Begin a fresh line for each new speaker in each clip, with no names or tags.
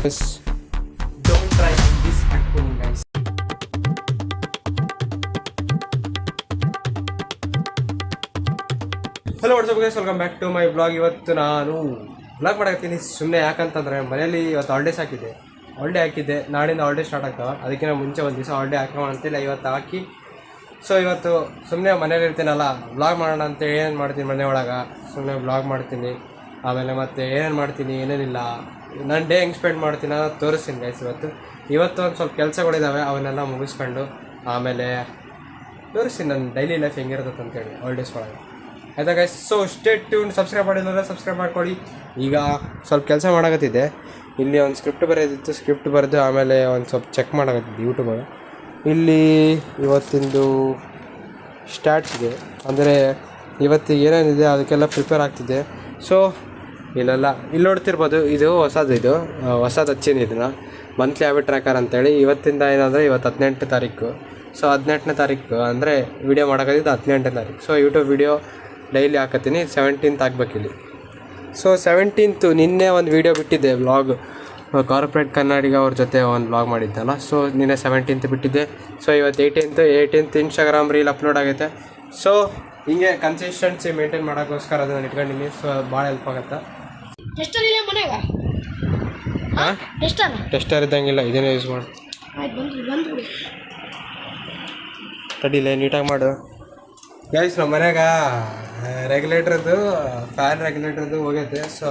Don't try this at home, guys. Hello what's up guys, welcome back to my blog. ಇವತ್ತು ನಾನು blog ಮಾಡಾಕತ್ತೀನಿ ಸುಮ್ಮನೆ. ಯಾಕಂತಂದರೆ ಮನೇಲಿ ಇವತ್ತು ಹಾಲಿಡೇಸ್ ಹಾಕಿದ್ದೆ. ನಾಳಿಂದ ಹಾಲಿಡೇ ಸ್ಟಾರ್ಟ್ ಆಗ್ತಾವೆ. ಅದಕ್ಕಿಂತ ಮುಂಚೆ ಒಂದು ದಿವಸ ಹಾಲಿಡೇ ಹಾಕೋಣ ಅಂತಿಲ್ಲ, ಇವತ್ತು ಹಾಕಿ. ಸೊ ಇವತ್ತು ಸುಮ್ಮನೆ ಮನೇಲಿ ಇರ್ತೀನಲ್ಲ, ಬ್ಲಾಗ್ ಮಾಡೋಣ ಅಂತ ಏನೇನು ಮಾಡ್ತೀನಿ ಮನೆ ಒಳಗೆ ಸುಮ್ಮನೆ ಬ್ಲಾಗ್ ಮಾಡ್ತೀನಿ. ಆಮೇಲೆ ಮತ್ತೆ ಏನೇನು ಮಾಡ್ತೀನಿ ಏನೇನಿಲ್ಲ, ನಾನು ಡೇ ಹೆಂಗೆ ಸ್ಪೆಂಡ್ ಮಾಡ್ತೀನಿ ಅನ್ನೋದು ತೋರಿಸ್ತೀನಿ ಗೈಸ್. ಇವತ್ತು ಒಂದು ಸ್ವಲ್ಪ ಕೆಲಸಗಳಿದ್ದಾವೆ, ಅವನ್ನೆಲ್ಲ ಮುಗಿಸ್ಕೊಂಡು ಆಮೇಲೆ ತೋರಿಸ್ತೀನಿ ನನ್ನ ಡೈಲಿ ಲೈಫ್ ಹೆಂಗಿರ್ತದೆ ಅಂತೇಳಿ ಹಾಲಿಡೇಸ್ ಒಳಗೆ. ಆಯ್ತಾ guys? So stay tune. Subscribe ಮಾಡಿದ್ರೆ ಸಬ್ಸ್ಕ್ರೈಬ್ ಮಾಡ್ಕೊಳ್ಳಿ. ಈಗ ಸ್ವಲ್ಪ ಕೆಲಸ ಮಾಡಕತ್ತಿದ್ದೆ. ಇಲ್ಲಿ ಒಂದು ಸ್ಕ್ರಿಪ್ಟ್ ಬರೆಯೋದಿತ್ತು, ಸ್ಕ್ರಿಪ್ಟ್ ಬರೆದು ಆಮೇಲೆ ಒಂದು ಸ್ವಲ್ಪ ಚೆಕ್ ಮಾಡಕತ್ತಿದ್ದೆ ಯೂಟ್ಯೂಬಲ್ಲಿ. ಇಲ್ಲಿ ಇವತ್ತಿಂದು ಸ್ಟಾರ್ಟ್ಸ್ ಇದೆ, ಅಂದರೆ ಇವತ್ತಿಗೆ ಏನೇನಿದೆ ಅದಕ್ಕೆಲ್ಲ ಪ್ರಿಪೇರ್ ಆಗ್ತಿದ್ದೆ. ಸೊ ಇಲ್ಲಿ ನೋಡ್ತಿರ್ಬೋದು, ಇದು ಹೊಸದು ಹಚ್ಚೀನಿ ಇದನ್ನು, ಮಂತ್ಲಿ ಹ್ಯಾಬಿಟ್ ಟ್ರ್ಯಾಕರ್ ಅಂತೇಳಿ. ಇವತ್ತಿಂದ ಏನಂದರೆ ಇವತ್ತು 18ನೇ ತಾರೀಕು. ಸೊ 18ನೇ ತಾರೀಕು ಅಂದರೆ ವೀಡಿಯೋ ಮಾಡೋಕ್ಕಾಗಿದ್ದು 18ನೇ ತಾರೀಕು. ಸೊ ಯೂಟ್ಯೂಬ್ ವೀಡಿಯೋ ಡೈಲಿ ಹಾಕತ್ತೀನಿ. 17th ಆಗಬೇಕಿಲ್ಲಿ. ಸೊ 17th ನಿನ್ನೆ ಒಂದು ವೀಡಿಯೋ ಬಿಟ್ಟಿದ್ದೆ, ವ್ಲಾಗ್. ಕಾರ್ಪೊರೇಟ್ ಕನ್ನಡಿಗ ಅವ್ರ ಜೊತೆ ಒಂದು ವ್ಲಾಗ್ ಮಾಡಿದ್ದಲ್ಲ. ಸೊ ನಿನ್ನೆ 17th ಬಿಟ್ಟಿದ್ದೆ. ಸೊ ಇವತ್ತು 18th ಇನ್ಸ್ಟಾಗ್ರಾಮ್ ರೀಲ್ ಅಪ್ಲೋಡ್ ಆಗೈತೆ. ಸೊ ಹಿಂಗೆ ಕನ್ಸಿಸ್ಟೆನ್ಸಿ ಮೇಂಟೈನ್ ಮಾಡೋಕ್ಕೋಸ್ಕರ ಅದನ್ನು ಇಟ್ಕೊಂಡಿನಿ. ಸೊ ಭಾಳ ಹೆಲ್ಪ್ ಆಗುತ್ತೆ. ಹಾಂ, ಟೆಸ್ಟರ್ ಇದ್ದಂಗಿಲ್ಲ, ಇದೇನೇ ಯೂಸ್ ಮಾಡಿ. ತಡಿಲೇ ನೀಟಾಗಿ ಮಾಡು ಗೈಸ್. ನಮ್ಮ ಮನ್ಯಾಗ ರೆಗ್ಯುಲೇಟ್ರದ್ದು ಫ್ಯಾನ್ ರೆಗ್ಯುಲೇಟ್ರದ್ದು ಹೋಗೈತೆ. ಸೊ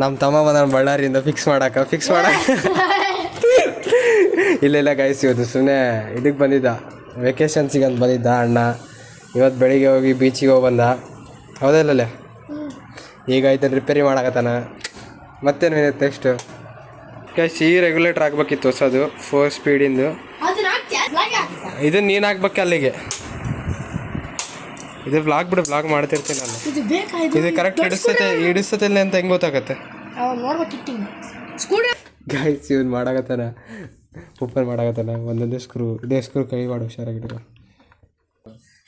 ನಮ್ಮ ತಮ್ಮ ಬಂದ ಬಳ್ಳಾರಿಯಿಂದ ಫಿಕ್ಸ್ ಮಾಡಕ್ಕೆ ಇಲ್ಲ ಗೈಸ್. ಇವತ್ತು ಸುಮ್ಮನೆ ಇದಕ್ಕೆ ಬಂದಿದ್ದ, ವೆಕೇಷನ್ಸಿಗೆ ಅಂತ ಬಂದಿದ್ದ ಅಣ್ಣ. ಇವತ್ತು ಬೆಳಿಗ್ಗೆ ಹೋಗಿ ಬೀಚಿಗೆ ಹೋಗಿ ಬಂದ. ಹೌದಲ್ಲೇ? ಈಗ ಆಯ್ತು ರಿಪೇರಿ ಮಾಡಕತ್ತಾನ. ಮತ್ತೇನು ನೆಕ್ಸ್ಟು ಗೈಸ್, ಈ ರೆಗ್ಯುಲೇಟ್ರ್ ಹಾಕ್ಬೇಕಿತ್ತು ಹೊಸದು 4 ಸ್ಪೀಡಿಂದು. ಇದನ್ನು ನೀನು ಹಾಕ್ಬೇಕು ಅಲ್ಲಿಗೆ. ಇದು ಬ್ಲಾಗ್ ಬಿಡು, ಬ್ಲಾಗ್ ಮಾಡ್ತಿರ್ತೀನಿ ನಾನು. ಇದು ಕರೆಕ್ಟ್ ಹಿಡಿಸ್ತತೆ ಇಲ್ಲ ಅಂತ ಹೆಂಗೆ ಗೊತ್ತಾಗತ್ತೆ ಗೈಸ್? ಇವನು ಮಾಡಾಕತ್ತಾನ, ಓಪನ್ ಮಾಡಾಕತ್ತಾನ ಒಂದೊಂದೇ ಸ್ಕ್ರೂ. ಇದೇ ಸ್ಕ್ರೂ ಕೈ ಮಾಡು, ಹುಷಾರಾಗಿಟ್ಟು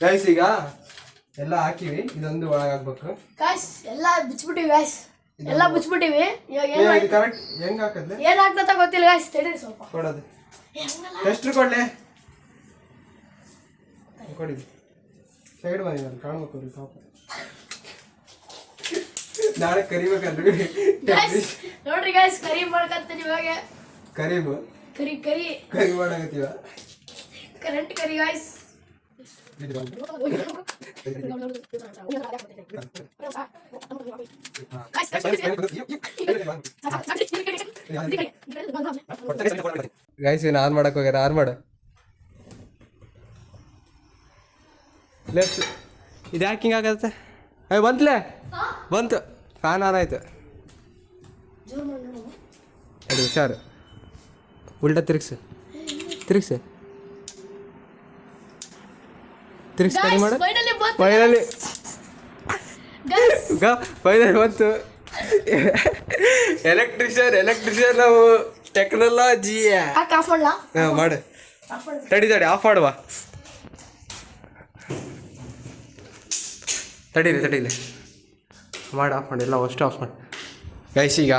ಗೈಸ್. ಈಗ ಎಲ್ಲ ಹಾಕಿವಿ, ಇದೊಂದು ಒಳಗೆ ಹಾಕ್ಬೇಕು.
ಎಲ್ಲ ಬಿಚ್ಬಿಟ್ಟಿವಿ.
ಕರೆಕ್ಟ್ ಹೆಂಗೆ ಹಾಕತ್ತೆ
ಏನು ಆಗ್ತದ ಗೊತ್ತಿಲ್ಲ ಗೈಸ್. ತಡಿ ಸ್ವಲ್ಪ
ಕೊಡೋದು. ಎಷ್ಟು ಕೊಡಲೆ ಕೊಡಿ. ಸೈಡ್ ಬಂದಿ ನಾನು ಕಾಣ್ಬೇಕು ರೀ ಪಾಪ. ನಾಳೆ ಕರಿಬೇಕಲ್ರಿ
ನೋಡ್ರಿ ಗೈಸ್, ಕರಿ ಮಾಡ್ಕತ್ತೀನಿ ಇವಾಗ.
ಕರಿಬು ಕರಿ ಮಾಡಾಕತ್ತೀವ.
ಕರೆಂಟ್ ಕರಿ ಗೈಸ್.
ಗೈಸ್ ಇನ್ನು ಆನ್ ಮಾಡಕ್ಕೆ ಹೋಗ್ಯಾರ. ಆನ್ ಮಾಡು. ಲೆಫ್ಟ್. ಇದು ಯಾಕೆ ಹಿಂಗೆ ಆಗತ್ತೆ? ಬಂತು ಫ್ಯಾನ್ ಆನ್ ಆಯ್ತು. ಅದು ಹುಷಾರು. ಉಲ್ಟಾ ತಿರುಗಿಸು ಕಡಿ ಮಾಡು. ಫೈನಲಿ ಬಂತು. ಎಲೆಕ್ಟ್ರಿಷಿಯನ್ ನಾವು ಟೆಕ್ನಾಲಜಿ. ಮಾಡು. ತಡಿ ಆಫ್ ಮಾಡುವ. ತಡೀಲಿ ಮಾಡಿ ಆಫ್ ಮಾಡಿ. ಎಲ್ಲ ಅಷ್ಟು ಆಫ್ ಮಾಡಿ ಗೈಸ್. ಈಗ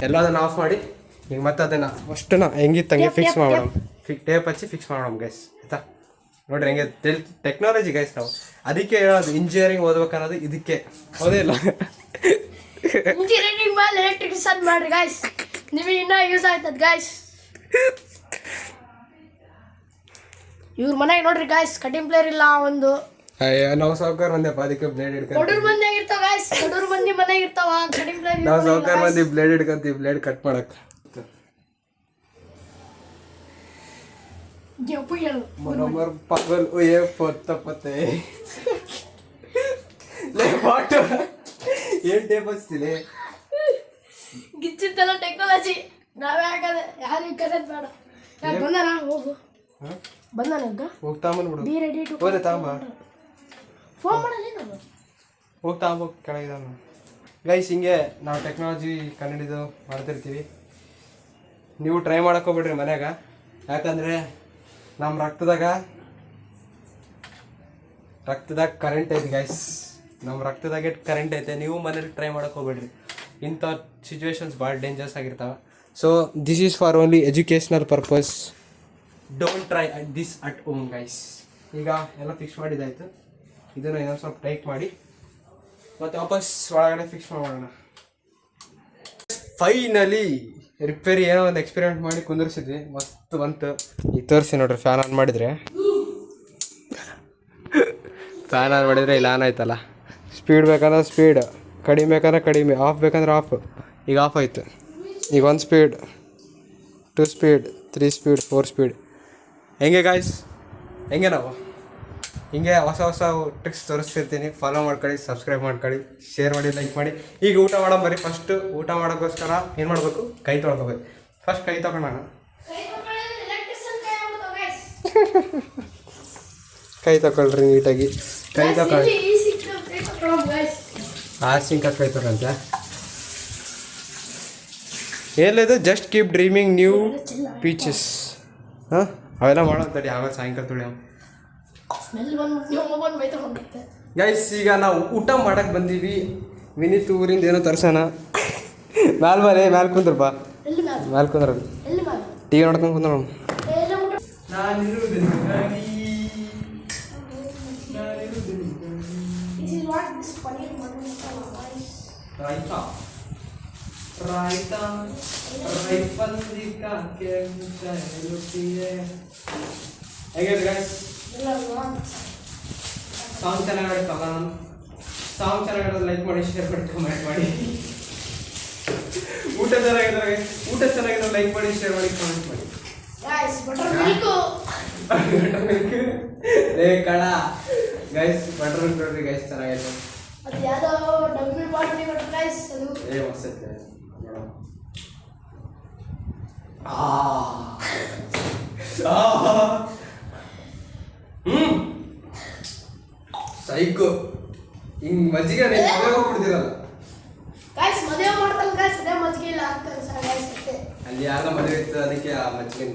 ಎಲ್ಲದನ್ನು ಆಫ್ ಮಾಡಿ ಈಗ ಮತ್ತೆ ಅದನ್ನು ಅಷ್ಟನ್ನ ಹೆಂಗಿತ್ತು ಹಂಗೆ ಫಿಕ್ಸ್ ಮಾಡೋಣ. ಟೇಪ್ ಹಚ್ಚಿ ಫಿಕ್ಸ್ ಮಾಡೋಣ ಗೈಸ್. ಆಯ್ತಾ? ನೋಡ್ರಿ ಹೆಂಗೆ ಟೆಕ್ನಾಲಜಿ ಗೈಸ್. ನಾವು ಅದಕ್ಕೆ ಹೇಳೋದು ಇಂಜಿನಿಯರಿಂಗ್ ಓದ್ಬೇಕನ್ನೋದು ಇದಕ್ಕೆ. ಹೌದೇ ಇಲ್ಲ?
ಇಂಜಿನಿಯರಿಂಗ್ ಮೇಲೆ ಎಲೆಕ್ಟ್ರಿಷಿಯನ್ ಮಾಡ್ರಿ ಗೈಸ್, ನಿಮಗೆ ಇನ್ನೂ ಯೂಸ್ ಆಯ್ತದ ಗೈಸ್. ಇವ್ರ ಮನೆಗೆ ನೋಡ್ರಿ ಗೈಸ್, ಕಟಿಂಗ್ ಪ್ಲೇಯರ್ ಇಲ್ಲ ಒಂದು.
ನಾವು ಸಾವುಕಾರ ಮಂದಿಯಪ್ಪ, ಅದಕ್ಕೆ ಬ್ಲೇಡ್ ಹಿಡ್ಕೊಂಡು.
ಬಡೂರ್ ಮಂದಿ ಆಗಿರ್ತಾವ ಗೈಸ್, ಬಡೂರ್ ಮಂದಿ ಮನೆಗೆ ಇರ್ತಾವ ಕಟಿಂಗ್ ಪ್ಲೇಯರ್.
ನಾವು ಸಾವುಕಾರ ಮಂದಿ ಬ್ಲೇಡ್ ಹಿಡ್ಕೊಂತೀವಿ, ಬ್ಲೇಡ್ ಕಟ್ ಮಾಡಕ್ಕೆ. मनोमर पागल ये पत्ता पत्ते ले वाट ये टेबस्ತಿಲೆ
ಗಿಚ್ಚಿತ್ತಲ್ಲ ಟೆಕ್ನಾಲಜಿ. ನಾವೇ ಆಗದೆ ಯಾರು ಕರೆಂಟ್ ಬೇಡ. ಬಂದನ ಹೋಗು. ಬಂದನಗ
ಹೋಗ್ತಾ ಬಂದ್ಬಿಡು.
ಬಿ ರೆಡಿ ಟು
ಹೋದೆ ತಾಂಬ.
ಫೋನ್ ಮಾಡಲಿ ನಾನು.
ಹೋಗ್ತಾ ಹೋಗಿ ಕೆಳಗಿದಾನ ಗೈಸ್. ಹಿಂಗೆ ನಾವು ಟೆಕ್ನಾಲಜಿ ಕನ್ನಡಿದು ಮಾಡ್ತಿರ್ತೀವಿ. ನೀವು ಟ್ರೈ ಮಾಡಕ್ಕೆ ಹೋಗ್ಬಿಡ್ರಿ ಮನ್ಯಾಗ. ಯಾಕಂದರೆ ನಮ್ಮ ರಕ್ತದಾಗ ಕರೆಂಟ್ ಐತೆ ಗೈಸ್. ನಮ್ಮ ರಕ್ತದಾಗೆ ಕರೆಂಟ್ ಐತೆ. ನೀವು ಮನೇಲಿ ಟ್ರೈ ಮಾಡಕ್ಕೆ ಹೋಗ್ಬೇಡ್ರಿ. ಇಂಥ ಸಿಚುವೇಶನ್ಸ್ ಭಾಳ ಡೇಂಜರ್ಸ್ ಆಗಿರ್ತಾವೆ. So this is for only educational purpose. Don't try this at home guys. ಈಗ ಎಲ್ಲ ಫಿಕ್ಸ್ ಮಾಡಿದ್ದಾಯಿತು. ಇದನ್ನು ಇನ್ನೊಂದು ಸ್ವಲ್ಪ ಟೈಟ್ ಮಾಡಿ ಮತ್ತು ವಾಪಸ್ ಒಳಗಡೆ ಫಿಕ್ಸ್ ಮಾಡೋಣ. ಫೈನಲಿ ರಿಪೇರಿ ಏನೋ ಒಂದು ಎಕ್ಸ್ಪೆರಿಮೆಂಟ್ ಮಾಡಿ ಕುಂದಿರ್ಸಿದ್ವಿ, ಮಸ್ತ್ ಬಂತು. ಈಗ ತೋರಿಸಿ ನೋಡ್ರಿ, ಫ್ಯಾನ್ ಆನ್ ಮಾಡಿದರೆ ಇಲ್ಲ ಆನ್ ಆಯ್ತಲ್ಲ. ಸ್ಪೀಡ್ ಬೇಕಂದ್ರೆ ಸ್ಪೀಡ್, ಕಡಿಮೆ ಬೇಕಂದ್ರೆ ಕಡಿಮೆ, ಆಫ್ ಬೇಕಂದ್ರೆ ಆಫ್. ಈಗ ಆಫ್ ಆಯಿತು. ಈಗ 1 ಸ್ಪೀಡ್, 2 ಸ್ಪೀಡ್, 3 ಸ್ಪೀಡ್, 4 ಸ್ಪೀಡ್. ಹೆಂಗೆ ಗಾಯ್ಸ್, ಹೆಂಗೆ ನಾವು ಹಿಂಗೆ ಹೊಸ ಹೊಸ ಟ್ರಿಕ್ಸ್ ತೋರಿಸ್ತಿರ್ತೀನಿ. ಫಾಲೋ ಮಾಡ್ಕೊಳ್ಳಿ, ಸಬ್ಸ್ಕ್ರೈಬ್ ಮಾಡ್ಕೊಳ್ಳಿ, ಶೇರ್ ಮಾಡಿ, ಲೈಕ್ ಮಾಡಿ. ಈಗ ಊಟ ಮಾಡೋ ಬರೀ ಫಸ್ಟು ಊಟ ಮಾಡೋಕ್ಕೋಸ್ಕರ ಏನು ಮಾಡಬೇಕು, ಕೈ ತೊಳ್ಕೊಬೇಕು. ಫಸ್ಟ್ ಕೈ ತೊಗೊಳೋಣ. ಕೈ ತಗೊಳ್ರಿ ನೀಟಾಗಿ, ಕೈ ತಗೊಳ್ಳಿ. ಸಿಂಕ ಕೈ ತಗೊಂತ ಏನಿದೆ, just keep dreaming new peaches. ಹಾಂ, ಅವೆಲ್ಲ ಮಾಡೋಂತಡಿ, ಆಮೇಲೆ ಸಾಯಂಕಾಲ ತುಳಿ. ಗೈಸ್ ಈಗ ನಾವು ಊಟ ಮಾಡಕ್ಕೆ ಬಂದೀವಿ. ವಿನೀತ್ ಊರಿಂದ ಏನೋ ತರ್ಸೋಣ. ಮ್ಯಾಲ್ ಕುಂದ್ರಪ್ಪ, ಮ್ಯಾಲ್ ಕುಂದ್ರ, ಟಿ ವಿ ನೋಡ್ಕೊಂಡು ಕುಂದ್ರ. ಹೇಗಿದೆ ಗೈಸ್? ಸಾಂಗ್ ಚೆನ್ನಾಗಿರುತ್ತಲ್ಲ, ಸಾಂಗ್ ಚೆನ್ನಾಗಿರೋದು ಲೈಕ್ ಮಾಡಿ, ಶೇರ್ ಮಾಡಿ, ಕಮೆಂಟ್ ಮಾಡಿ. ಊಟ ಚೆನ್ನಾಗಿರೋ ಲೈಕ್ ಮಾಡಿ, ಶೇರ್ ಮಾಡಿ, ಕಮೆಂಟ್ ಮಾಡಿ. ಏ ಕಡ ಗೈಸ್, ಬಟರ್ ಮಿಲ್ಕ್ ನೋಡ್ರಿ ಗೈಸ್, ಚೆನ್ನಾಗಿದೆ. ಏ ಮಸ್ತ್ ಸೈಕೋ. ಹಿಂಗ್ ಮಜ್ಜಿಗೆ ಹೋಗ್ಬಿಡ್ತೀರಲ್ಲ, ಅಲ್ಲಿ ಯಾರ ಮದುವೆ ಇತ್ತು, ಅದಕ್ಕೆ ಆ ಮಜ್ಜಿಗೆ.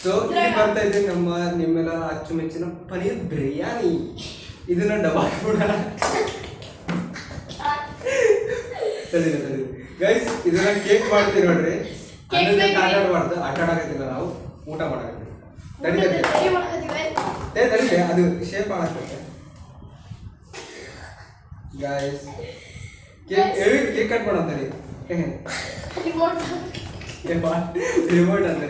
ಸೊ ಬರ್ತಾ ಇದೆ ನಿಮ್ಮೆಲ್ಲ ಅಚ್ಚುಮೆಚ್ಚಿನ ಪನೀರ್ ಬಿರಿಯಾನಿ. ಇದನ್ನ ಡಬ್ಬ ಗೈಸ್, ಇದನ್ನ ಕೇಕ್ ಮಾಡ್ತೀವಿ ನೋಡ್ರಿ. ಆಟ ಆಡಕತ್ತಿಲ್ಲ, ನಾವು ಊಟ ಮಾಡಕತ್ತೀವಿ. ಅದು ಶೇಪ್ ಆಗತ್ತೆ ಗೈಸ್. ಕೇಕ್ ಕಟ್ ಮಾಡಂತಾರಿ, ರಿಮೋಟ್ ಅಂತ, ರಿಮೋಟ್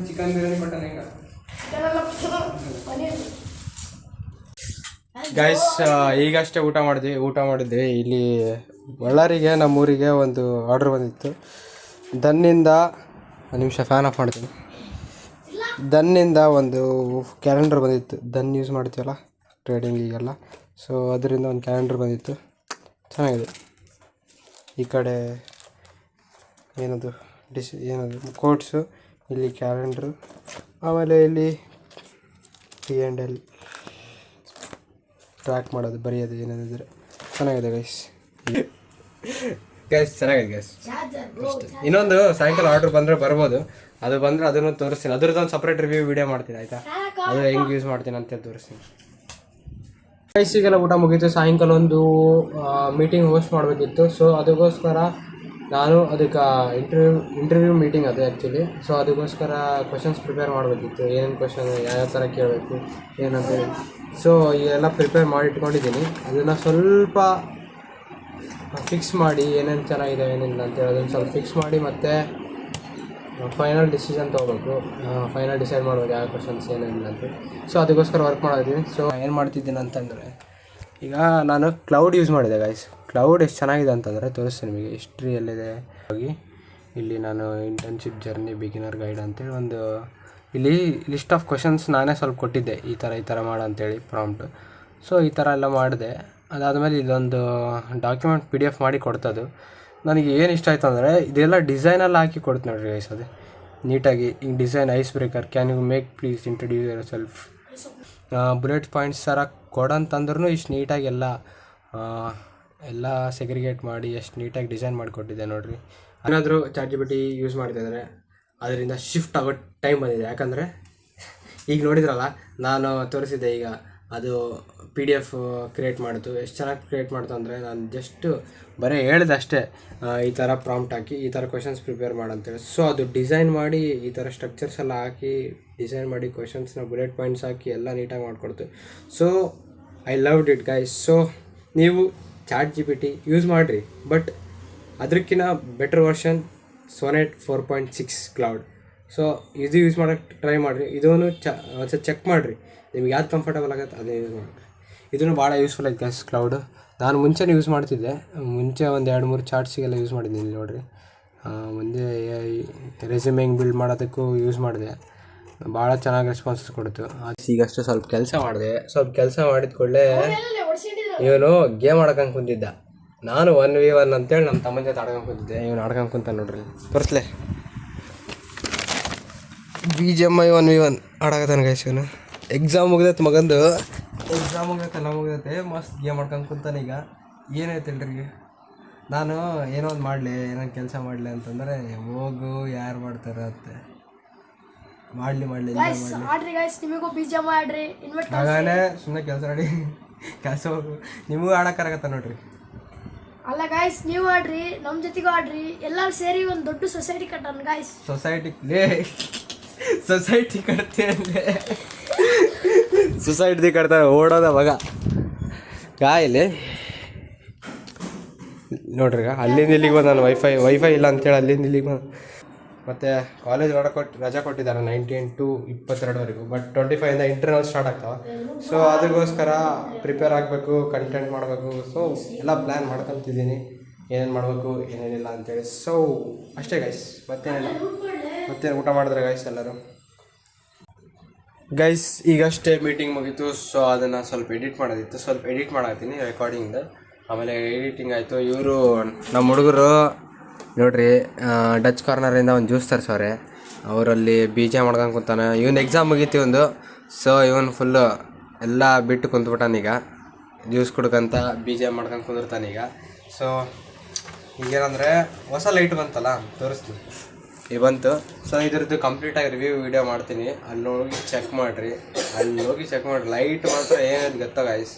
ಚಿಕನ್ ಬಿರಿಯಾನಿ ಕೊಟ್ಟಾನ ಹೆಂಗ ಗೈಸ್. ಈಗಷ್ಟೇ ಊಟ ಮಾಡಿದ್ವಿ. ಇಲ್ಲಿ ಬಳ್ಳಾರಿಗೆ, ನಮ್ಮೂರಿಗೆ ಒಂದು ಆರ್ಡ್ರ್ ಬಂದಿತ್ತು. ದನ್ನಿಂದ ಒಂದು ನಿಮಿಷ ಫ್ಯಾನ್ ಆಫ್ ಮಾಡ್ತೀನಿ. ದನ್ನಿಂದ ಒಂದು ಕ್ಯಾಲೆಂಡರ್ ಬಂದಿತ್ತು. ದನ್ ಯೂಸ್ ಮಾಡ್ತೀವಲ್ಲ ಟ್ರೇಡಿಂಗಿಗೆಲ್ಲ, ಸೊ ಅದರಿಂದ ಒಂದು ಕ್ಯಾಲೆಂಡರ್ ಬಂದಿತ್ತು, ಚೆನ್ನಾಗಿದೆ. ಈ ಕಡೆ ಏನದು ಕೋಟ್ಸು, ಇಲ್ಲಿ ಕ್ಯಾಲೆಂಡ್ರು, ಆಮೇಲೆ ಇಲ್ಲಿ P&L ಟ್ರ್ಯಾಕ್ ಮಾಡೋದು, ಬರೆಯೋದು ಏನೇನಿದ್ರೆ ಚೆನ್ನಾಗಿದೆ ಗೈಸ್. ಚೆನ್ನಾಗಿದೆ ಗೈಸ್. ಇನ್ನೊಂದು ಸಾಯಂಕಾಲ ಆರ್ಡ್ರ್ ಬಂದರೆ ಬರ್ಬೋದು. ಅದು ಬಂದರೆ ಅದನ್ನು ತೋರಿಸ್ತೀನಿ. ಅದ್ರದ್ದೊಂದು ಸಪ್ರೇಟ್ ರಿವ್ಯೂ ವಿಡಿಯೋ ಮಾಡ್ತೀನಿ, ಆಯಿತಾ? ಅದು ಹೆಂಗೆ ಯೂಸ್ ಮಾಡ್ತೀನಿ ಅಂತೇಳಿ ತೋರಿಸ್ತೀನಿ. ಗೈಸಿಗೆಲ್ಲ ಊಟ ಮುಗೀತು. ಸಾಯಂಕಾಲ ಒಂದು ಮೀಟಿಂಗ್ ಹೋಸ್ಟ್ ಮಾಡಬೇಕಿತ್ತು. ಸೊ ಅದಕ್ಕೋಸ್ಕರ ನಾನು ಅದಕ್ಕೆ ಇಂಟರ್ವ್ಯೂ ಮೀಟಿಂಗ್ ಅದು ಆ್ಯಕ್ಚುಲಿ. ಸೊ ಅದಕ್ಕೋಸ್ಕರ ಕ್ವಶನ್ಸ್ ಪ್ರಿಪೇರ್ ಮಾಡಬೇಕಿತ್ತು. ಏನೇನು ಕ್ವಶನ್, ಯಾವ ಥರ ಕೇಳಬೇಕು ಏನಂತೇಳಿ. ಸೊ ಎಲ್ಲ ಪ್ರಿಪೇರ್ ಮಾಡಿ ಇಟ್ಕೊಂಡಿದ್ದೀನಿ. ಅದನ್ನು ಸ್ವಲ್ಪ ಫಿಕ್ಸ್ ಮಾಡಿ, ಏನೇನು ಚೆನ್ನಾಗಿದೆ ಏನಿಲ್ಲ ಅಂತೇಳಿ ಅದನ್ನು ಸ್ವಲ್ಪ ಫಿಕ್ಸ್ ಮಾಡಿ, ಮತ್ತು ಫೈನಲ್ ಡಿಸಿಷನ್ ತೊಗೋಬೇಕು. ಫೈನಲ್ ಡಿಸೈಡ್ ಮಾಡ್ಬೇಕು ಯಾವ ಕ್ವಶನ್ಸ್ ಏನೇನಿಲ್ಲ ಅಂತೇಳಿ. ಸೊ ಅದಕ್ಕೋಸ್ಕರ ವರ್ಕ್ ಮಾಡಿದ್ದೀನಿ. ಸೊ ಏನು ಮಾಡ್ತಿದ್ದೀನಿ ಅಂತಂದರೆ, ಈಗ ನಾನು ಕ್ಲೌಡ್ ಯೂಸ್ ಮಾಡಿದೆ ಗೈಸ್. ಕ್ಲೌಡ್ ಎಷ್ಟು ಚೆನ್ನಾಗಿದೆ ಅಂತಂದರೆ ತೋರಿಸ್ತೀನಿ ನಿಮಗೆ. ಹಿಸ್ಟ್ರಿಯಲ್ಲಿದೆ ಹೋಗಿ, ಇಲ್ಲಿ ನಾನು ಇಂಟರ್ನ್ಶಿಪ್ ಜರ್ನಿ ಬಿಗಿನರ್ ಗೈಡ್ ಅಂತೇಳಿ ಒಂದು ಇಲ್ಲಿ ಲಿಸ್ಟ್ ಆಫ್ ಕ್ವಶನ್ಸ್ ನಾನೇ ಸ್ವಲ್ಪ ಕೊಟ್ಟಿದ್ದೆ, ಈ ಥರ ಮಾಡು ಅಂತೇಳಿ ಪ್ರಾಂಪ್ಟ್. ಸೊ ಈ ಥರ ಎಲ್ಲ ಮಾಡಿದೆ. ಅದಾದಮೇಲೆ ಇದೊಂದು ಡಾಕ್ಯುಮೆಂಟ್ PDF ಮಾಡಿ ಕೊಡ್ತದು. ನನಗೆ ಏನು ಇಷ್ಟ ಆಯಿತು ಅಂದರೆ, ಇದೆಲ್ಲ ಡಿಸೈನಲ್ಲಿ ಹಾಕಿ ಕೊಡ್ತು ನೋಡ್ರಿ ಗೈಸ್. ಅದು ನೀಟಾಗಿ ಹಿಂಗೆ design, ice breaker, can you make please introduce yourself, bullet points ಥರ ಕೊಡಂತಂದ್ರೂ ಇಷ್ಟು ನೀಟಾಗಿ ಎಲ್ಲ ಸೆಗ್ರಿಗೇಟ್ ಮಾಡಿ ಎಷ್ಟು ನೀಟಾಗಿ ಡಿಸೈನ್ ಮಾಡಿಕೊಟ್ಟಿದ್ದೆ ನೋಡಿರಿ. ಏನಾದರೂ ChatGPT ಯೂಸ್ ಮಾಡ್ತಿದ್ದಾರೆ, ಅದರಿಂದ ಶಿಫ್ಟ್ ಆಗೋ ಟೈಮ್ ಬಂದಿದೆ. ಯಾಕಂದರೆ ಈಗ ನೋಡಿದ್ರಲ್ಲ, ನಾನು ತೋರಿಸಿದ್ದೆ ಈಗ ಅದು PDF ಕ್ರಿಯೇಟ್ ಮಾಡಿತು. ಎಷ್ಟು ಚೆನ್ನಾಗಿ ಕ್ರಿಯೇಟ್ ಮಾಡ್ತು ಅಂದರೆ ನಾನು ಜಸ್ಟ್ ಬರೀ ಹೇಳಿದೆ ಅಷ್ಟೇ, ಈ ಥರ ಪ್ರಾಂಪ್ಟ್ ಹಾಕಿ ಈ ಥರ ಕ್ವೆಶನ್ಸ್ ಪ್ರಿಪೇರ್ ಮಾಡಂತೇಳಿ. ಸೊ ಅದು ಡಿಸೈನ್ ಮಾಡಿ ಈ ಥರ ಸ್ಟ್ರಕ್ಚರ್ಸ್ ಎಲ್ಲ ಹಾಕಿ ಡಿಸೈನ್ ಮಾಡಿ ಕ್ವೆಶನ್ಸ್ನ ಬುಲೆಟ್ ಪಾಯಿಂಟ್ಸ್ ಹಾಕಿ ಎಲ್ಲ ನೀಟಾಗಿ ಮಾಡಿಕೊಡ್ತು. So I loved it guys. So ನೀವು ChatGPT ಯೂಸ್ ಮಾಡಿರಿ, ಬಟ್ ಅದಕ್ಕಿಂತ better version sonnet 4.6 Claude. So ಇದು ಯೂಸ್ ಮಾಡೋಕ್ಕೆ ಟ್ರೈ ಮಾಡಿರಿ. ಇದನ್ನು ಒಂದ್ಸಲ ಚೆಕ್ ಮಾಡಿರಿ, ನಿಮ್ಗೆ ಯಾವ್ದು ಕಂಫರ್ಟಬಲ್ ಆಗುತ್ತೆ ಅದೇ ಯೂಸ್ ಮಾಡಿರಿ. ಇದನ್ನು ಭಾಳ ಯೂಸ್ಫುಲ್ ಐತೆ ಗೈಸ್ ಕ್ಲೌಡ್. ನಾನು ಮುಂಚೆನೇ ಯೂಸ್ ಮಾಡ್ತಿದ್ದೆ, ಮುಂಚೆ ಒಂದು 2-3 ಚಾರ್ಟ್ಸಿಗೆಲ್ಲ ಯೂಸ್ ಮಾಡಿದ್ದೀನಿ ನೋಡಿರಿ. ಮುಂದೆ ರೆಸ್ಯೂಮಿಂಗ್ ಬಿಲ್ಡ್ ಮಾಡೋದಕ್ಕೂ ಯೂಸ್ ಮಾಡಿದೆ, ಭಾಳ ಚೆನ್ನಾಗಿ ರೆಸ್ಪಾನ್ಸಸ್ ಕೊಡ್ತು. ಈಗಷ್ಟು ಸ್ವಲ್ಪ ಕೆಲಸ ಮಾಡಿದ ಕೂಡಲೇ ಇವನು ಗೇಮ್ ಆಡ್ಕೊಂಡು ಕುಂತಿದ್ದ. ನಾನು 1v1 ಅಂತೇಳಿ ನಮ್ಮ ತಮ್ಮನ ಜೊತೆ ಆಡ್ಕೊಂಡು ಕುಂತಿದ್ದೆ. ಇವನು ಆಡ್ಕೊಂಡು ಕುಂತ ನೋಡ್ರಿ, ತೋರಿಸ್ಲೆ BGMI 1v1 ಆಡಕತ್ತಾನ ಗೈಸ್. ಇವನು ಎಕ್ಸಾಮ್ ಮುಗ್ದೈತೆ ಮಗಂದು, ಎಲ್ಲ ಮುಗ್ದೈತೆ, ಮಸ್ತ್ ಗೇಮ್ ಆಡ್ಕೊಂಡು ಕುಂತಾನೆ. ಈಗ ಏನೈತಿಲ್ರಿ, ನಾನು ಏನೋ ಒಂದು ಮಾಡಲಿ, ಏನೋ ಕೆಲಸ ಮಾಡಲಿ ಅಂತಂದರೆ ಹೋಗು ಯಾರು ಮಾಡ್ತಾರೆ ಅಂತ ಮಾಡಲಿ ಹಾಗಾನೆ ಸುಮ್ಮನೆ ಕೆಲಸ ಮಾಡಿ ಕೆಲಸ ಹೋಗು. ನಿಮಗೂ ಆಡೋಕ್ಕಾಗತ್ತ ನೋಡ್ರಿ.
ಅಲ್ಲ ಗಾಯ್ಸ್, ನೀವು ಆಡ್ರಿ, ನಮ್ಮ ಜೊತೆಗೂ ಆಡ್ರಿ, ಎಲ್ಲರೂ ಸೇರಿ ಒಂದು ದೊಡ್ಡ ಸೊಸೈಟಿ ಕಟ್ಟೋಣ ಗಾಯ್ಸ್.
ಸೊಸೈಟಿ ಕಟ್ತೆ ಅಂದರೆ ಸೊಸೈಟಿ ಕಟ್ತಾರೆ ಓಡೋದ ಮಗ ಇಲ್ಲಿ ನೋಡ್ರಿ. ಅಲ್ಲಿಂದ ಇಲ್ಲಿಗೆ ಬಂದು ನಾನು ವೈಫೈ ಇಲ್ಲ ಅಂತೇಳಿ ಅಲ್ಲಿಂದ ಇಲ್ಲಿಗೆ ಬಂದು. ಮತ್ತು ಕಾಲೇಜ್ ರಜಾ ಕೊಟ್ಟಿದ್ದಾರೆ 19 to 22ವರೆಗೂ. ಬಟ್ 25ಇಂದ ಇಂಟರ್ನಲ್ ಸ್ಟಾರ್ಟ್ ಆಗ್ತಾವೆ. ಸೊ ಅದಕ್ಕೋಸ್ಕರ ಪ್ರಿಪೇರ್ ಆಗಬೇಕು, ಕಂಟೆಂಟ್ ಮಾಡಬೇಕು. ಸೊ ಎಲ್ಲ ಪ್ಲ್ಯಾನ್ ಮಾಡ್ಕೊತಿದ್ದೀನಿ, ಏನೇನು ಮಾಡಬೇಕು ಏನೇನಿಲ್ಲ ಅಂತೇಳಿ. ಸೊ ಅಷ್ಟೇ ಗೈಸ್, ಮತ್ತೇನಿಲ್ಲ. ಮತ್ತೇನು ಊಟ ಮಾಡಿದ್ರೆ ಗೈಸ್ ಎಲ್ಲರೂ? ಗೈಸ್ ಈಗಷ್ಟೇ ಮೀಟಿಂಗ್ ಮುಗೀತು. ಸೊ ಅದನ್ನು ಸ್ವಲ್ಪ ಎಡಿಟ್ ಮಾಡೋದಿತ್ತು, ಸ್ವಲ್ಪ ಎಡಿಟ್ ಮಾಡತ್ತೀನಿ ರೆಕಾರ್ಡಿಂಗ್ದು. ಆಮೇಲೆ ಎಡಿಟಿಂಗ್ ಆಯಿತು. ಇವರು ನಮ್ಮ ಹುಡುಗರು ನೋಡ್ರಿ, ಡಚ್ ಕಾರ್ನರಿಂದ ಒಂದು ಜ್ಯೂಸ್ ತರಿಸೋರೆ. ಅವರಲ್ಲಿ BJ ಮಾಡ್ಕೊಂಡು ಕುಂತಾನೆ. ಇವನು ಎಕ್ಸಾಮ್ ಮುಗೀತಿ ಒಂದು. ಸೊ ಇವನು ಫುಲ್ಲು ಎಲ್ಲ ಬಿಟ್ಟು ಕುಂತ್ಬಿಟ್ಟಾನೀಗ, ಜ್ಯೂಸ್ ಕುಡ್ಕಂತ BJ ಮಾಡ್ಕೊಂಡು ಕುಂದಿರ್ತಾನೀಗ. ಸೊ ಈಗೇನಂದರೆ ಹೊಸ ಲೈಟ್ ಬಂತಲ್ಲ, ತೋರಿಸ್ತೀನಿ. ಇದು ಬಂತು. ಸೊ ಇದ್ರದ್ದು ಕಂಪ್ಲೀಟಾಗಿ ರಿವ್ಯೂ ವೀಡಿಯೋ ಮಾಡ್ತೀನಿ, ಅಲ್ಲಿ ಹೋಗಿ ಚೆಕ್ ಮಾಡಿರಿ. ಲೈಟ್ ಮಾತ್ರ ಏನಾದ್ರು ಗೊತ್ತಾ ಗೈಸ್,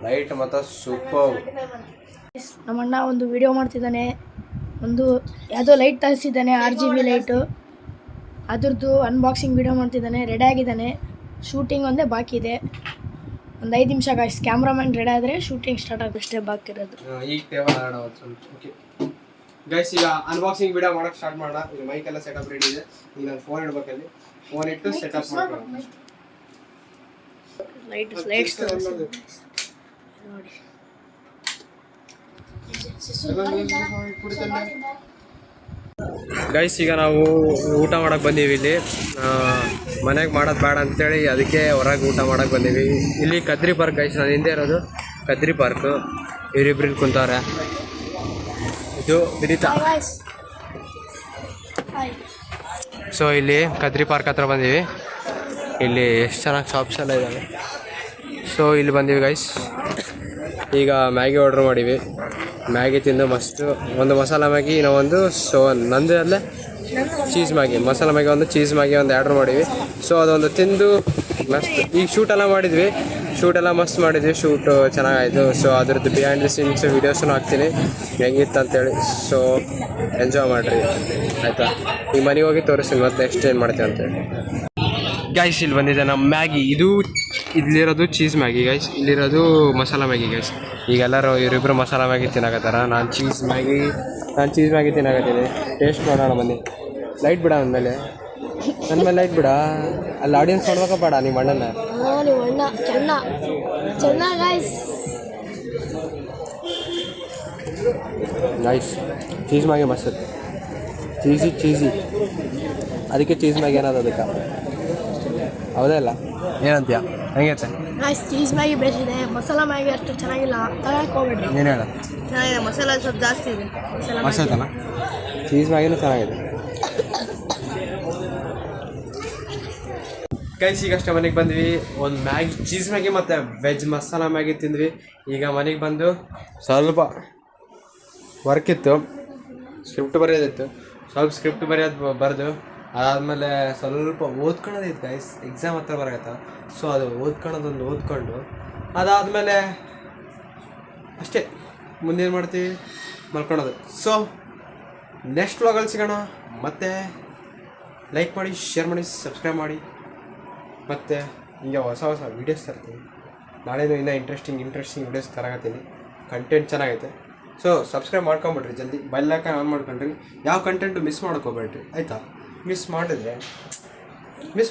ಲೈಟ್ ಮಾತ್ರ ಸೂಪರ್.
ನಮ್ಮಣ್ಣ ಒಂದು ವಿಡಿಯೋ ಮಾಡ್ತಿದ್ದಾನೆ, ಒಂದು ಯಾವುದೋ ಲೈಟ್ ತರಿಸಿದ್ದಾನೆ, RGB ಲೈಟು. ಅದ್ರದ್ದು ಅನ್ಬಾಕ್ಸಿಂಗ್ ವಿಡಿಯೋ ಮಾಡ್ತಿದ್ದಾನೆ. ರೆಡಿ ಆಗಿದ್ದಾನೆ, ಶೂಟಿಂಗ್ ಒಂದೇ ಬಾಕಿ ಇದೆ. ಒಂದು 5 ನಿಮಿಷ ಗಾಯ್ಸ್, ಕ್ಯಾಮ್ರಾಮನ್ ರೆಡಿ ಆದರೆ ಶೂಟಿಂಗ್ ಸ್ಟಾರ್ಟ್ ಆಗೋಷ್ಟೇ ಬಾಕಿ ಇರೋದು.
ಈಗ ಟೇಬಲ್ ಓಕೆ ಗೈಸ್, ಈಗ ಅನ್ಬಾಕ್ಸಿಂಗ್ ವಿಡಿಯೋ ಮಾಡೋಕ್ಕೆ ಸ್ಟಾರ್ಟ್ ಮಾಡೋಣ. ಇದು ಮೈಕ್ ಎಲ್ಲ ಸೆಟಪ್ ರೆಡಿ ಇದೆ. ಈಗ ನಾನು ಫೋನ್ ಇಡ್ಬೇಕಲ್ಲಿ, ಫೋನ್ ಇಟ್ಟು ಸೆಟಪ್ ಮಾಡ್ಕೊಳ್ಳೋಣ. ಗೈಸ್ ಈಗ ನಾವು ಊಟ ಮಾಡಕ್ಕೆ ಬಂದೀವಿ. ಇಲ್ಲಿ ಮನೆಗೆ ಮಾಡೋದು ಬೇಡ ಅಂತೇಳಿ ಅದಕ್ಕೆ ಹೊರಗೆ ಊಟ ಮಾಡಕ್ಕೆ ಬಂದೀವಿ. ಇಲ್ಲಿ ಕದ್ರಿ ಪಾರ್ಕ್ ಗೈಸ್, ನಾನು ಹಿಂದೆ ಇರೋದು ಕದ್ರಿ ಪಾರ್ಕು. ಇವರಿಬ್ರು ಕುಂತಾರೆ. ಇದು ವಿನಿತಾ. ಸೊ ಇಲ್ಲಿ ಕದ್ರಿ ಪಾರ್ಕ್ ಹತ್ರ ಬಂದೀವಿ. ಇಲ್ಲಿ ಎಷ್ಟು ಚೆನ್ನಾಗಿ ಶಾಪ್ಸ್ ಎಲ್ಲ ಇದ್ದಾವೆ. ಸೊ ಇಲ್ಲಿ ಬಂದೀವಿ ಗೈಸ್. ಈಗ ಮ್ಯಾಗಿ ಆರ್ಡ್ರ್ ಮಾಡೀವಿ. ಮ್ಯಾಗಿ ತಿಂದು ಮಸ್ತು, ಒಂದು ಮಸಾಲ ಮ್ಯಾಗಿ, ಇನ್ನೊಂದು ಸೊ ನಂದು ಅಲ್ಲೇ ಚೀಸ್ ಮ್ಯಾಗಿ, ಮಸಾಲ ಮ್ಯಾಗಿ ಒಂದು, ಚೀಸ್ ಮ್ಯಾಗಿ ಒಂದು ಆರ್ಡ್ರ್ ಮಾಡೀವಿ. ಸೊ ಅದೊಂದು ತಿಂದು ಮಸ್ತ್. ಈಗ ಶೂಟೆಲ್ಲ ಮಾಡಿದ್ವಿ, ಶೂಟೆಲ್ಲ ಮಸ್ತ್ ಮಾಡಿದ್ವಿ, ಶೂಟು ಚೆನ್ನಾಗಾಯಿತು. ಸೊ ಅದ್ರದ್ದು ಬಿಹೈಂಡ್ ದಿ ಸೀನ್ಸ್ ವೀಡಿಯೋಸನ್ನು ಹಾಕ್ತೀನಿ ಹೆಂಗಿತ್ತು ಅಂತೇಳಿ. ಸೊ ಎಂಜಾಯ್ ಮಾಡಿರಿ ಆಯಿತಾ. ಈಗ ಮನೆಗೆ ಹೋಗಿ ತೋರಿಸ್ತೀನಿ ಮತ್ತೆ ನೆಕ್ಸ್ಟ್ ಏನು ಮಾಡ್ತೀವಿ ಅಂತೇಳಿ. ಗೈಸ್ ಇಲ್ಲಿ ಬಂದಿದೆ ನಮ್ಮ ಮ್ಯಾಗಿ. ಇಲ್ಲಿರೋದು ಚೀಸ್ ಮ್ಯಾಗಿ ಗೈಸ್, ಇಲ್ಲಿರೋದು ಮಸಾಲ ಮ್ಯಾಗಿ ಗೈಸ್. ಈಗ ಎಲ್ಲರೂ ಇವರಿಬ್ಬರು ಮಸಾಲ ಮ್ಯಾಗಿ ತಿನ್ನಾಕತ್ತಾರ, ನಾನು ಚೀಸ್ ಮ್ಯಾಗಿ ತಿನ್ನಾಕತ್ತೀನಿ. ಟೇಸ್ಟ್ ನೋಡೋಣ ಬನ್ನಿ. ಲೈಟ್ ಬಿಡ ಅಂದಮೇಲೆ ನನ್ನ ಮೇಲೆ ಲೈಟ್ ಬಿಡ, ಅಲ್ಲಿ ಆಡಿಯನ್ಸ್ ನೋಡ್ಬೇಕ ಬೇಡ ನಿಮ್ಮ ಅಣ್ಣನ. ನೈಸ್, ಚೀಸ್ ಮ್ಯಾಗಿ ಮಸ್ತ್, ಚೀಸಿ ಅದಕ್ಕೆ ಚೀಸ್ ಮ್ಯಾಗಿ ಏನದು ಅದಕ್ಕೆ, ಹೌದಾ ಇಲ್ಲ ಏನಂತೀಯ? ಹೆಂಗೈತೆ?
ಚೀಸ್ ಮ್ಯಾಗಿ ಬೆಸ್ಟ್ ಇದೆ, ಮಸಾಲ ಮ್ಯಾಗಿ ಅಷ್ಟು ಚೆನ್ನಾಗಿಲ್ಲ, ತಗೊಳಕ್ಕೆ ಹೋಗ್ಬೇಡ್ರಿ.
ಏನು ಹೇಳ?
ಚೆನ್ನಾಗಿದೆ, ಮಸಾಲ ಸ್ವಲ್ಪ ಜಾಸ್ತಿ ಇದೆ.
ಮಸಾಲ ಚೀಸ್ ಮ್ಯಾಗಿನೂ ಚೆನ್ನಾಗಿದೆ ಗೈಸ್. ಈಗಷ್ಟೇ ಮನೆಗೆ ಬಂದ್ವಿ, ಒಂದು ಮ್ಯಾಗಿ, ಚೀಸ್ ಮ್ಯಾಗಿ ಮತ್ತು ವೆಜ್ ಮಸಾಲ ಮ್ಯಾಗಿ ತಿಂದ್ವಿ. ಈಗ ಮನೆಗೆ ಬಂದು ಸ್ವಲ್ಪ ವರ್ಕ್ ಇತ್ತು, ಸ್ಕ್ರಿಪ್ಟ್ ಬರೆಯೋದಿತ್ತು, ಸ್ವಲ್ಪ ಸ್ಕ್ರಿಪ್ಟ್ ಬರೆದು ಅದಾದಮೇಲೆ ಸ್ವಲ್ಪ ಓದ್ಕೊಳ್ಳೋದಿತ್ತು ಗೈಸ್. ಎಕ್ಸಾಮ್ ಹತ್ರ ಬರಕತ್ತ. ಸೊ ಅದು ಓದ್ಕೊಂಡು ಅದಾದಮೇಲೆ ಅಷ್ಟೇ, ಮುಂದೇನು ಮಾಡ್ತೀವಿ, ಮಲ್ಕೊಳೋದು. ಸೊ ನೆಕ್ಸ್ಟ್ ವ್ಲಾಗಲ್ಲಿ ಸಿಗೋಣ. ಮತ್ತೆ ಲೈಕ್ ಮಾಡಿ, ಶೇರ್ ಮಾಡಿ, ಸಬ್ಸ್ಕ್ರೈಬ್ ಮಾಡಿ. ಮತ್ತು ಹಿಂಗೆ ಹೊಸ ಹೊಸ ವೀಡಿಯೋಸ್ ತರ್ತೀನಿ. ನಾಳೆನೂ ಇನ್ನೂ ಇಂಟ್ರೆಸ್ಟಿಂಗ್ ವೀಡಿಯೋಸ್ ತರಗತ್ತೀನಿ. ಕಂಟೆಂಟ್ ಚೆನ್ನಾಗೈತೆ. ಸೊ ಸಬ್ಸ್ಕ್ರೈಬ್ ಮಾಡ್ಕೊಂಬಿಡ್ರಿ ಜಲ್ದಿ, ಬೆಲ್ ಐಕಾನ್ ಆನ್ ಮಾಡ್ಕೊಂಡ್ರಿ. ಯಾವ ಕಂಟೆಂಟು ಮಿಸ್ ಮಾಡ್ಕೋಬೇಡ್ರಿ ಆಯಿತಾ. ಮಿಸ್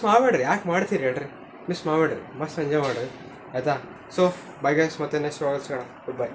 ಮಾಡಬೇಡ್ರಿ, ಯಾಕೆ ಮಾಡ್ತೀರಿ ಹೇಳ್ರಿ. ಮಿಸ್ ಮಾಡಬೇಡ್ರಿ, ಮಸ್ತ್ ಎಂಜಾಯ್ ಮಾಡಿರಿ ಆಯಿತಾ. ಸೊ ಬೈ ಗೈಸ್, ಮತ್ತೆ ನೆಕ್ಸ್ಟ್ ವ್ಲಾಗಲ್ಲಿ ಸಿಗೋಣ. Good bye.